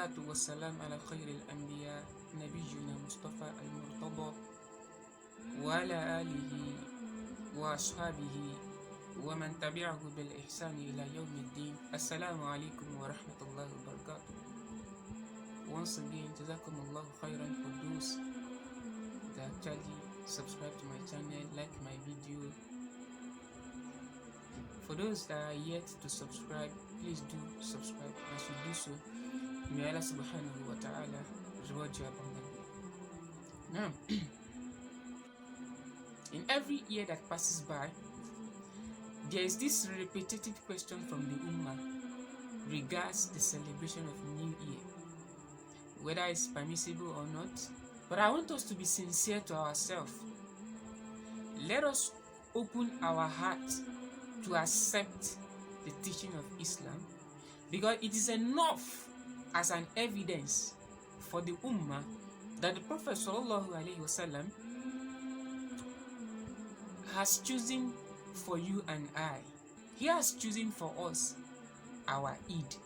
والصلاة والسلام على خير الأنبياء نبينا مصطفى المرتضى وعلى آله وأصحابه ومن تبعه بالإحسان إلى يوم الدين. Assalamu alaikum wa rahmatullahi wa barakatuh. Once again, jazakumullahu khairan for those that actually subscribe to my channel, like my video. For those that are yet to subscribe, please do subscribe. As you do so, may Allah subhanahu wa ta'ala reward you abundantly. Now, in every year that passes by, there is this repetitive question from the Ummah regards the celebration of New Year, whether it's permissible or not. But I want us to be sincere to ourselves. Let us open our heart to accept the teaching of Islam, because it is enough as an evidence for the Ummah that the Prophet ﷺ has chosen for you and I. He has chosen for us our Eid,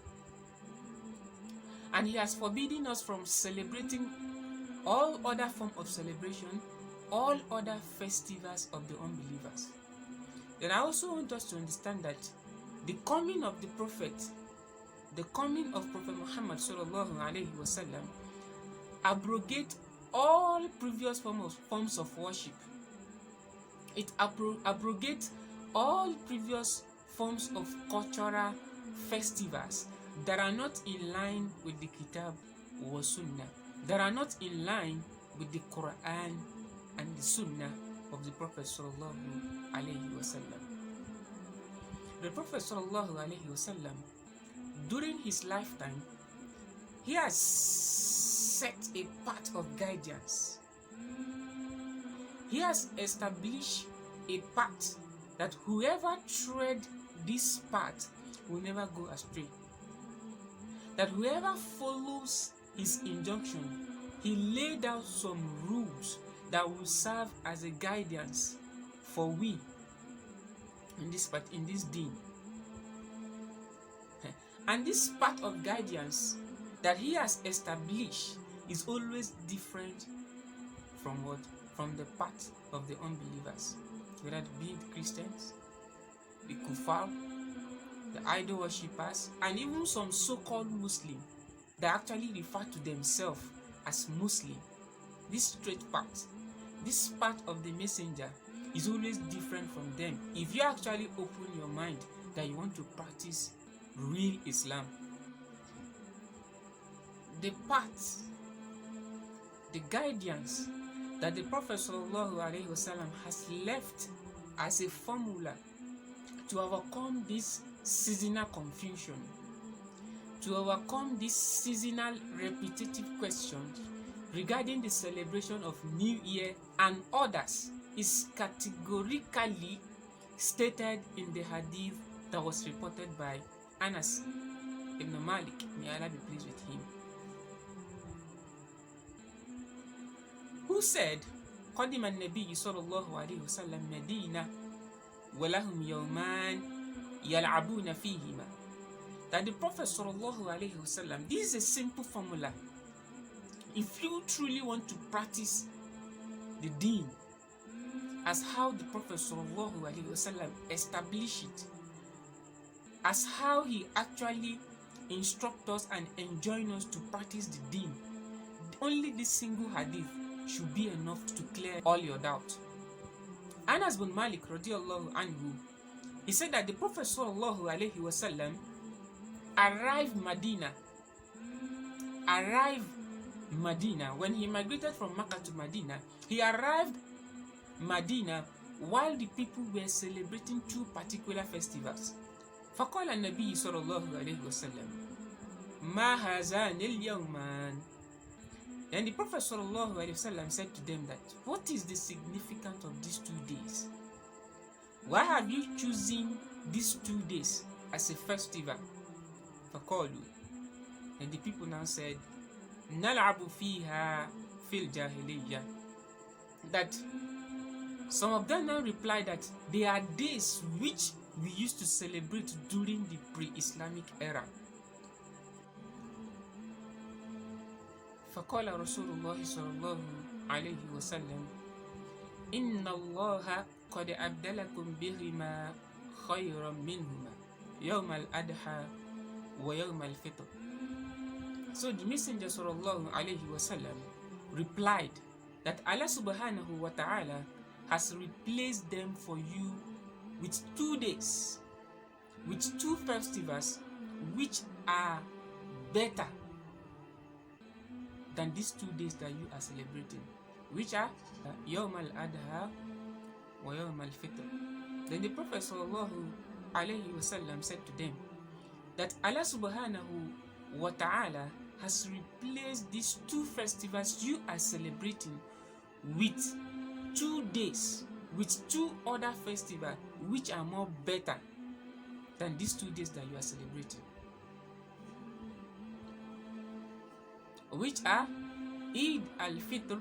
and He has forbidden us from celebrating all other forms of celebration, all other festivals of the unbelievers. Then I also want us to understand that the coming of the Prophet, the coming of Prophet Muhammad sallallahu alaihi wasallam, abrogate all previous forms of worship. It abrogates all previous forms of cultural festivals that are not in line with the Kitab wa Sunnah, that are not in line with the Qur'an and the Sunnah of the Prophet sallallahu alaihi wasallam. The Prophet sallallahu alaihi wasallam, during his lifetime, he has set a path of guidance. He has established a path that whoever tread this path will never go astray. That whoever follows his injunction, he laid out some rules that will serve as a guidance for we in this deen. And this path of guidance that he has established is always different from what? From the path of the unbelievers, whether it be the Christians, the kuffar, the idol worshippers, and even some so-called Muslims that actually refer to themselves as Muslim. This straight path, this path of the messenger is always different from them. If you actually open your mind that you want to practice real Islam, the path, the guidance that the Prophet ﷺ has left as a formula to overcome this seasonal confusion, to overcome this seasonal repetitive questions regarding the celebration of New Year and others, is categorically stated in the hadith that was reported by Anas ibn Maalik, may Allah be pleased with him, who said, قدم النبي صلى الله عليه وسلم مدينة ولهم يومان يلعبون فيهما. That the Prophet sallallahu alaihi wasallam, this is a simple formula. If you truly want to practice the deen as how the Prophet sallallahu alaihi wasallam established it, as how he actually instructs us and enjoins us to practice the deen, only this single hadith should be enough to clear all your doubt. Anas bin Maalik radiallahu anhu, he said that the Prophet sallallahu alaihi wasallam arrived Medina when he migrated from Mecca to Medina. He arrived Medina while the people were celebrating two particular festivals. فقال النبي صلى الله عليه وسلم ما هذان اليومان. Then the Prophet sallallahu alaihi wasallam said to them that, what is the significance of these 2 days? Why have you chosen these 2 days as a festival? فقالوا. And the people now said, نلعب فيها في الجاهلية. That some of them now replied that they are days which we used to celebrate during the pre-Islamic era. فقال رسول الله صلى الله عليه وسلم إن الله قد أبدلكم بهما خيرا منهما يوم الأضحى ويوم الفطر. So the Messenger sallallahu alayhi wasallam replied that Allah subhanahu wa ta'ala has replaced them for you with 2 days, with 2 festivals which are better than these 2 days that you are celebrating, which are Yawm al-Adh-haa wa Yawm al-Fitr. Then the Prophet sallallahu alayhi wasallam said to them that Allah subhanahu wa ta'ala has replaced these 2 festivals you are celebrating with 2 days, with 2 other festivals which are more better than these 2 days that you are celebrating, which are Eid al-Fitr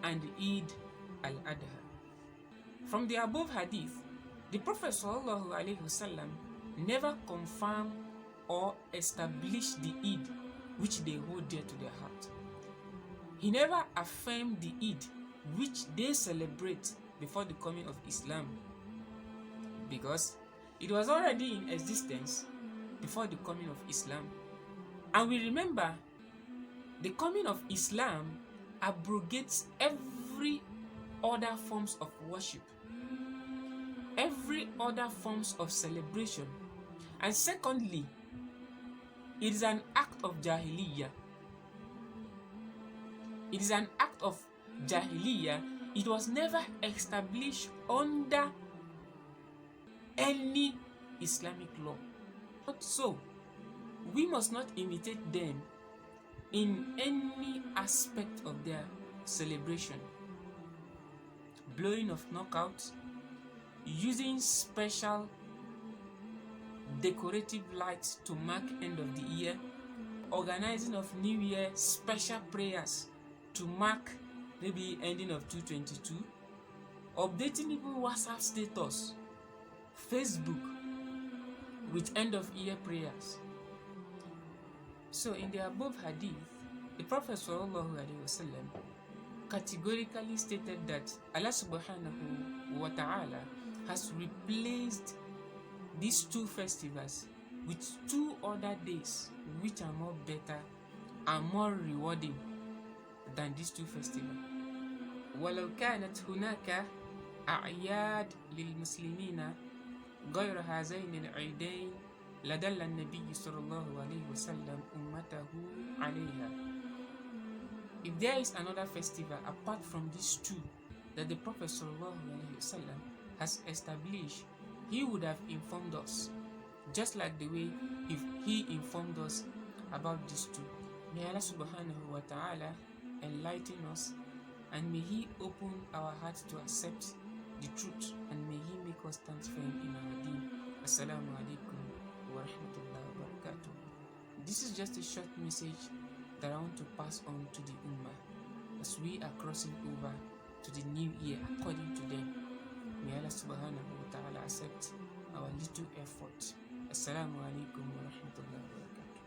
and Eid al-Adh-haa. From the above hadith, the Prophet sallallahu alaihi wasallam never confirmed or established the Eid which they hold dear to their heart. He never affirmed the Eid which they celebrate before the coming of Islam, because it was already in existence before the coming of Islam. And we remember the coming of Islam abrogates every other forms of worship, every other forms of celebration. And secondly, it is an act of jahiliyyah. It is an act of jahiliyyah. It was never established under any Islamic law. So, we must not imitate them in any aspect of their celebration. Blowing of knockouts, using special decorative lights to mark end of the year, organizing of New Year special prayers to mark maybe ending of 2022, updating even WhatsApp status, Facebook with end of year prayers. So in the above hadith, the Prophet sallallahu alaihi wasallam categorically stated that Allah subhanahu wa ta'ala has replaced these 2 festivals with 2 other days which are more better and more rewarding than these 2 festivals. ولو كانت هناك أعياد للمسلمين غير هذين العيدين لدل النبي صلى الله عليه وسلم أمته عليها. If there is another festival apart from these 2 that the Prophet sallallahu alaihi wasallam has established, he would have informed us, just like the way if he informed us about these 2. May Allah subhanahu wa ta'ala enlighten us, and may he open our hearts to accept the truth, and may he make us stand firm in our deen. Assalamu alaikum wa rahmatullahi wa barakatuh. This is just a short message that I want to pass on to the Ummah as we are crossing over to the new year according to them. May Allah subhanahu wa ta'ala accept our little effort. Assalamu alaikum wa rahmatullahi wa barakatuh.